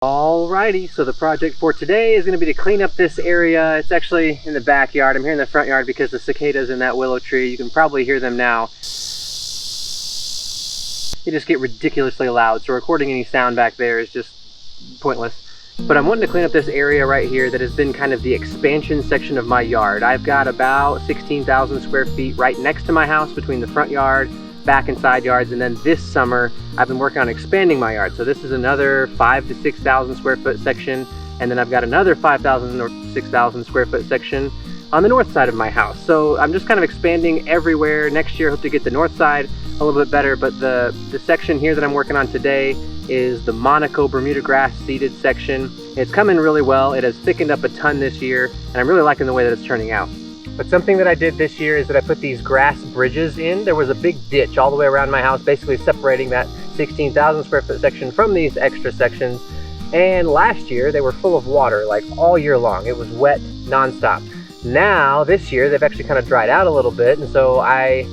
Alrighty, so the project for today is going to be to clean up this area. It's actually in the backyard. I'm here in the front yard because the cicadas in that willow tree, you can probably hear them now. They just get ridiculously loud, so recording any sound back there is just pointless. But I'm wanting to clean up this area right here that has been kind of the expansion section of my yard. I've got about 16,000 square feet right next to my house between the front yard, back and side yards, and then this summer I've been working on expanding my yard. So this is another 5,000 to 6,000 square foot section, and then I've got another 5,000 or 6,000 square foot section on the north side of my house. So I'm just kind of expanding everywhere. Next year I hope to get the north side a little bit better, but the section here that I'm working on today is the Monoco Bermuda grass seeded section. It's coming really well. It has thickened up a ton this year, and I'm really liking the way that it's turning out. But something that I did this year is that I put these grass bridges in. There was a big ditch all the way around my house, basically separating that 16,000 square foot section from these extra sections. And last year they were full of water like all year long. It was wet nonstop. Now this year they've actually kind of dried out a little bit, and so I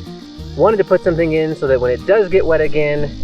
wanted to put something in so that when it does get wet again,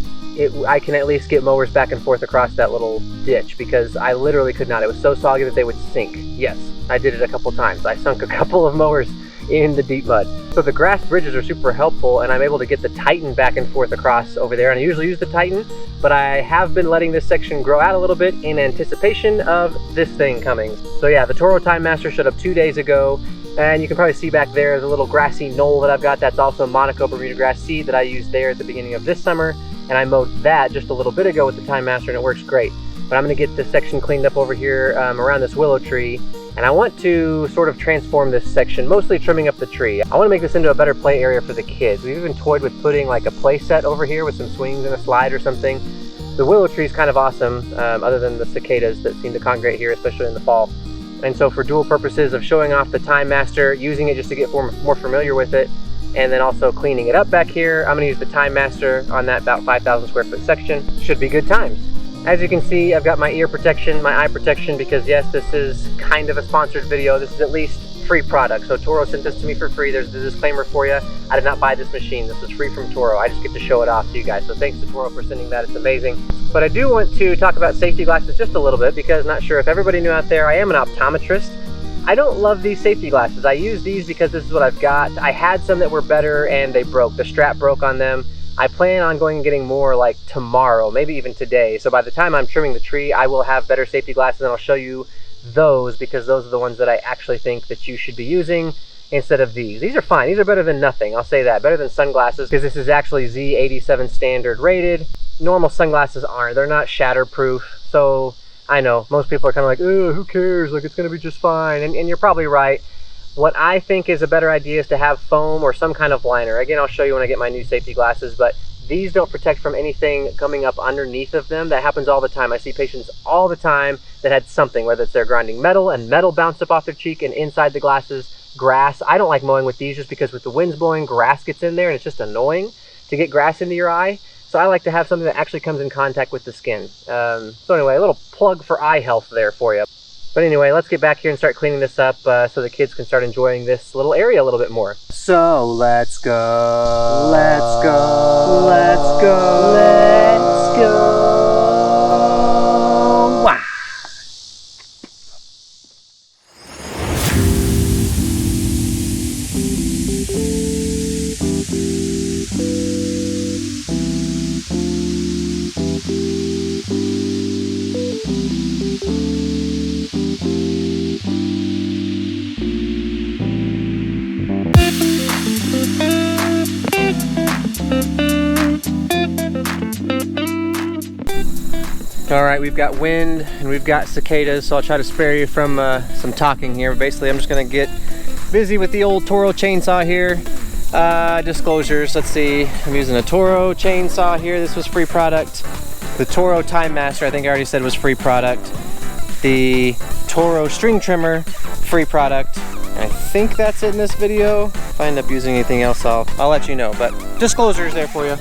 I can at least get mowers back and forth across that little ditch, because I literally could not. It was so soggy that they would sink. Yes, I did it a couple times. I sunk a couple of mowers in the deep mud. So the grass bridges are super helpful, and I'm able to get the Titan back and forth across over there. And I usually use the Titan, but I have been letting this section grow out a little bit in anticipation of this thing coming. So yeah, the Toro Timemaster showed up 2 days ago, and you can probably see back there the little grassy knoll that I've got. That's also Monoco Bermuda grass seed that I used there at the beginning of this summer, and I mowed that just a little bit ago with the Timemaster, and it works great. But I'm going to get this section cleaned up over here around this willow tree, and I want to sort of transform this section, mostly trimming up the tree. I want to make this into a better play area for the kids. We've even toyed with putting like a play set over here with some swings and a slide or something. The willow tree is kind of awesome, other than the cicadas that seem to congregate here, especially in the fall. And so for dual purposes of showing off the Timemaster, using it just to get more familiar with it, and then also cleaning it up back here, I'm going to use the Timemaster on that about 5,000 square foot section. Should be good times. As you can see, I've got my ear protection, my eye protection, because yes, this is kind of a sponsored video. This is at least free product. So Toro sent this to me for free. There's the disclaimer for you. I did not buy this machine. This was free from Toro. I just get to show it off to you guys. So thanks to Toro for sending that. It's amazing. But I do want to talk about safety glasses just a little bit, because not sure if everybody knew out there, I am an optometrist. I don't love these safety glasses. I use these because this is what I've got. I had some that were better and they broke. The strap broke on them. I plan on going and getting more like tomorrow, maybe even today. So by the time I'm trimming the tree, I will have better safety glasses, and I'll show you those, because those are the ones that I actually think that you should be using instead of these. These are fine. These are better than nothing. I'll say that. Better than sunglasses, because this is actually Z87 standard rated. Normal sunglasses aren't. They're not shatterproof. So I know most people are kind of like, oh, who cares? Like, it's going to be just fine. And you're probably right. What I think is a better idea is to have foam or some kind of liner. Again, I'll show you when I get my new safety glasses, but these don't protect from anything coming up underneath of them. That happens all the time. I see patients all the time that had something, whether it's they're grinding metal and metal bounced up off their cheek and inside the glasses, grass. I don't like mowing with these just because with the winds blowing, grass gets in there and it's just annoying to get grass into your eye. So I like to have something that actually comes in contact with the skin. So anyway, a little plug for eye health there for you. But anyway, let's get back here and start cleaning this up so the kids can start enjoying this little area a little bit more. So let's go. Let's go. Let's go. Let's go. Wow. All right, we've got wind and we've got cicadas, so I'll try to spare you from some talking here. Basically, I'm just gonna get busy with the old Toro chainsaw here. Disclosures, let's see. I'm using a Toro chainsaw here. This was free product. The Toro Timemaster, I think I already said, was free product. The Toro string trimmer, free product. I think that's it in this video. If I end up using anything else, I'll let you know. But disclosures there for you.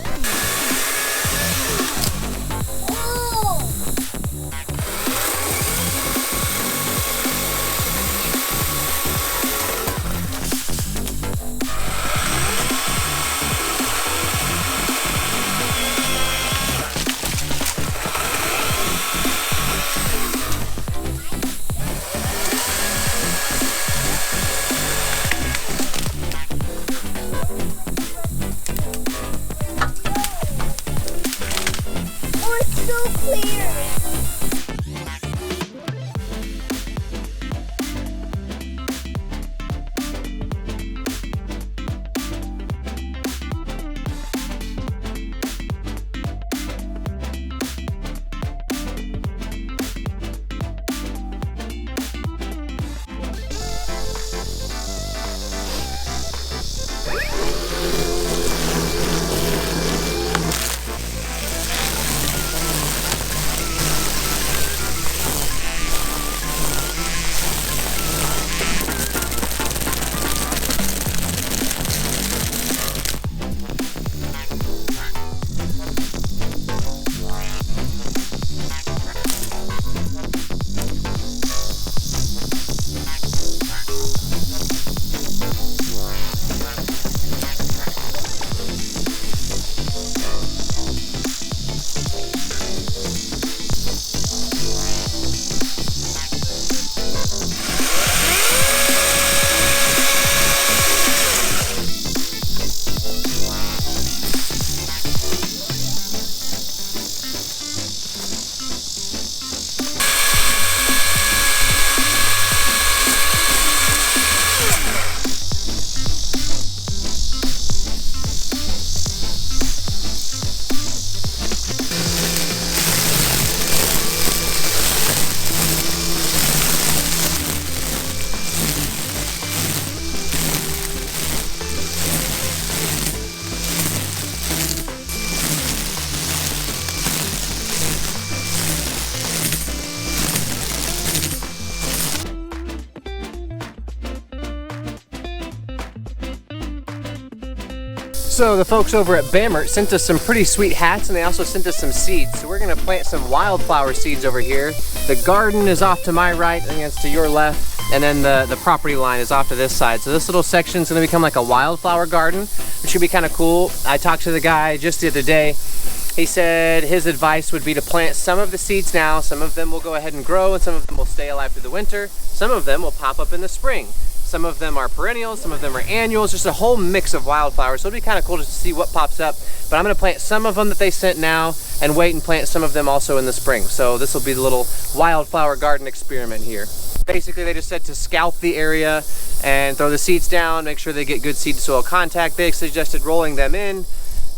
So the folks over at Bamert sent us some pretty sweet hats, and they also sent us some seeds. So we're gonna plant some wildflower seeds over here. The garden is off to my right, I think it's to your left, and then the property line is off to this side. So this little section is gonna become like a wildflower garden, which should be kind of cool. I talked to the guy just the other day. He said his advice would be to plant some of the seeds now. Some of them will go ahead and grow, and some of them will stay alive through the winter. Some of them will pop up in the spring. Some of them are perennials, some of them are annuals, just a whole mix of wildflowers. So it'll be kind of cool to see what pops up. But I'm gonna plant some of them that they sent now and wait and plant some of them also in the spring. So this will be the little wildflower garden experiment here. Basically, they just said to scalp the area and throw the seeds down, make sure they get good seed to soil contact. They suggested rolling them in.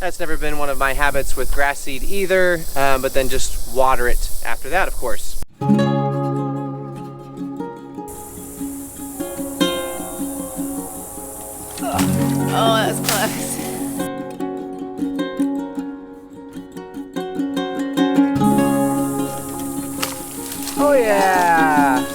That's never been one of my habits with grass seed either, but then just water it after that, of course. Oh, that's close. Oh yeah!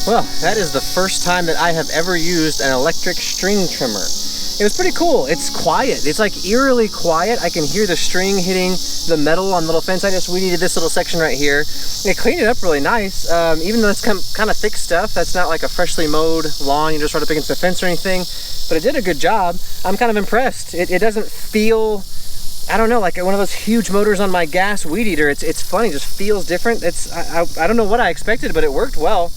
Well, that is the first time that I have ever used an electric string trimmer. It was pretty cool. It's quiet. It's like eerily quiet. I can hear the string hitting the metal on the little fence. I just weeded this little section right here. It cleaned it up really nice. Even though it's kind of thick stuff, that's not like a freshly mowed lawn. You just run up against the fence or anything. But it did a good job. I'm kind of impressed. It doesn't feel, I don't know, like one of those huge motors on my gas weed eater. It's funny, it just feels different. I don't know what I expected, but it worked well.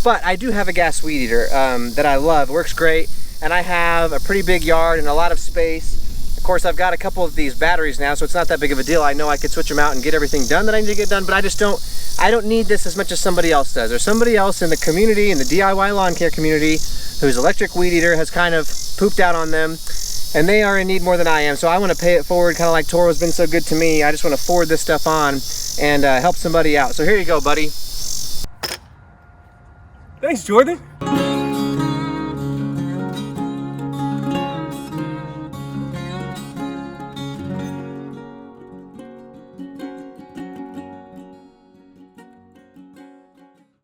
But I do have a gas weed eater that I love. It works great, and I have a pretty big yard and a lot of space. Of course, I've got a couple of these batteries now, so it's not that big of a deal. I know I could switch them out and get everything done that I need to get done, but I don't need this as much as somebody else does. There's somebody else in the community, in the DIY lawn care community, whose electric weed eater has kind of pooped out on them, and they are in need more than I am. So I want to pay it forward, kind of like Toro's been so good to me. I just want to forward this stuff on and help somebody out. So here you go, buddy. Thanks, Jordan.